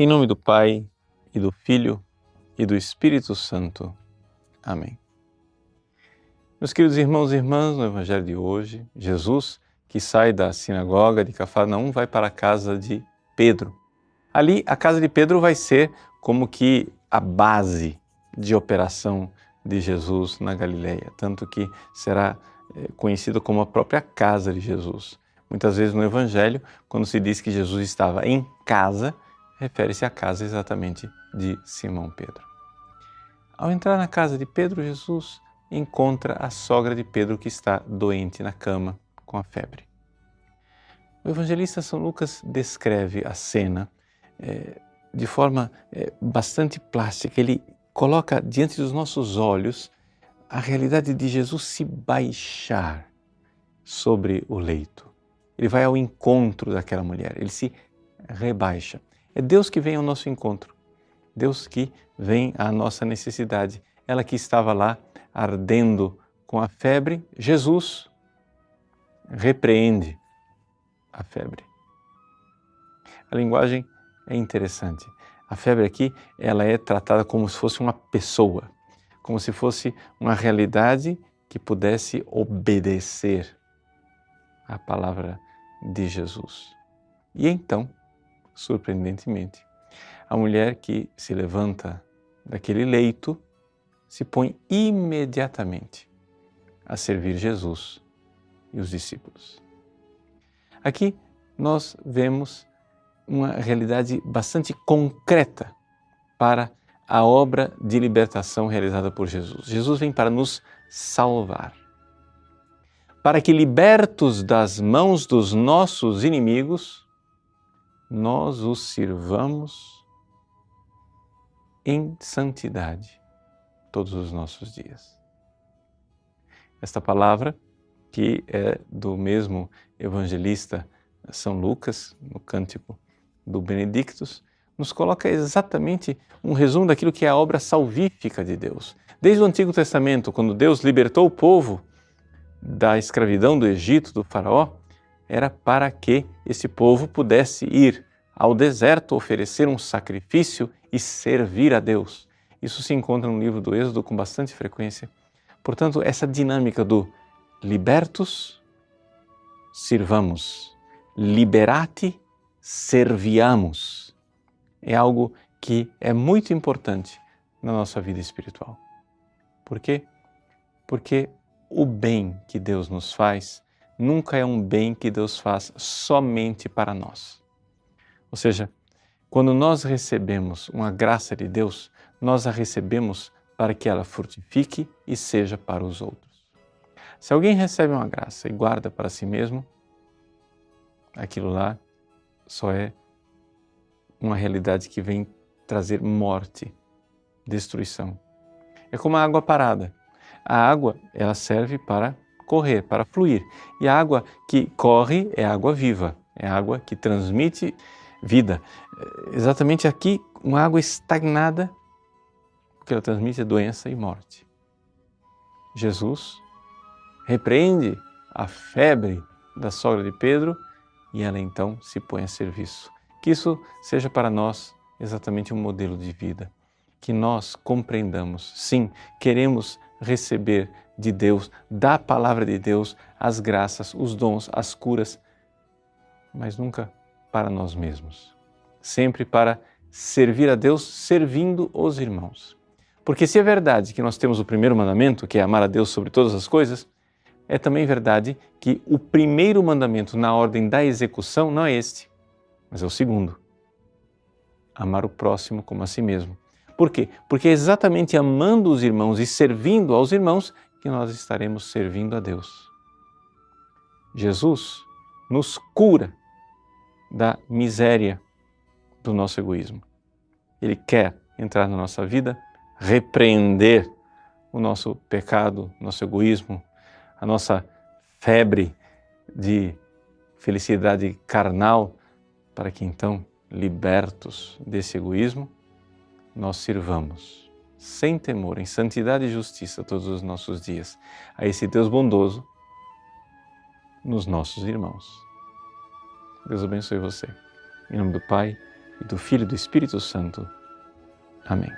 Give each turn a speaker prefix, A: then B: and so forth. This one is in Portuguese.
A: Em nome do Pai, e do Filho, e do Espírito Santo. Amém. Meus queridos irmãos e irmãs, no Evangelho de hoje, Jesus, que sai da sinagoga de Cafarnaum, vai para a casa de Pedro. Ali, a casa de Pedro vai ser como que a base de operação de Jesus na Galileia, tanto que será conhecida como a própria casa de Jesus. Muitas vezes no Evangelho, quando se diz que Jesus estava em casa, refere-se à casa exatamente de Simão Pedro. Ao entrar na casa de Pedro, Jesus encontra a sogra de Pedro que está doente na cama com a febre. O evangelista São Lucas descreve a cena de forma bastante plástica. Ele coloca diante dos nossos olhos a realidade de Jesus se baixar sobre o leito. Ele vai ao encontro daquela mulher, ele se rebaixa. É Deus que vem ao nosso encontro, Deus que vem à nossa necessidade. Ela que estava lá ardendo com a febre, Jesus repreende a febre. A linguagem é interessante. A febre aqui, ela é tratada como se fosse uma pessoa, como se fosse uma realidade que pudesse obedecer à palavra de Jesus. E então, surpreendentemente, a mulher que se levanta daquele leito se põe imediatamente a servir Jesus e os discípulos. Aqui nós vemos uma realidade bastante concreta para a obra de libertação realizada por Jesus. Jesus vem para nos salvar, para que, libertos das mãos dos nossos inimigos, nós os sirvamos em santidade todos os nossos dias. Esta palavra, que é do mesmo evangelista São Lucas, no Cântico do Benedictus, nos coloca exatamente um resumo daquilo que é a obra salvífica de Deus. Desde o Antigo Testamento, quando Deus libertou o povo da escravidão do Egito, do faraó, era para que esse povo pudesse ir ao deserto, oferecer um sacrifício e servir a Deus. Isso se encontra no livro do Êxodo com bastante frequência. Portanto, essa dinâmica do libertus, sirvamos, liberati, serviamus, é algo que é muito importante na nossa vida espiritual. Por quê? Porque o bem que Deus nos faz nunca é um bem que Deus faz somente para nós. Ou seja, quando nós recebemos uma graça de Deus, nós a recebemos para que ela frutifique e seja para os outros. Se alguém recebe uma graça e guarda para si mesmo, aquilo lá só é uma realidade que vem trazer morte, destruição. É como a água parada. A água, ela serve para correr, para fluir. E a água que corre é água viva, é água que transmite vida. Exatamente aqui, uma água estagnada, porque ela transmite doença e morte. Jesus repreende a febre da sogra de Pedro e ela então se põe a serviço. Que isso seja para nós exatamente um modelo de vida. Que nós compreendamos, sim, queremos receber de Deus, da palavra de Deus, as graças, os dons, as curas, mas nunca para nós mesmos. Sempre para servir a Deus, servindo os irmãos. Porque se é verdade que nós temos o primeiro mandamento, que é amar a Deus sobre todas as coisas, é também verdade que o primeiro mandamento na ordem da execução não é este, mas é o segundo. Amar o próximo como a si mesmo. Por quê? Porque é exatamente amando os irmãos e servindo aos irmãos que nós estaremos servindo a Deus. Jesus nos cura da miséria do nosso egoísmo. Ele quer entrar na nossa vida, repreender o nosso pecado, nosso egoísmo, a nossa febre de felicidade carnal, para que então, libertos desse egoísmo, nós sirvamos sem temor, em santidade e justiça todos os nossos dias, a esse Deus bondoso nos nossos irmãos. Deus abençoe você. Em nome do Pai, e do Filho e do Espírito Santo. Amém.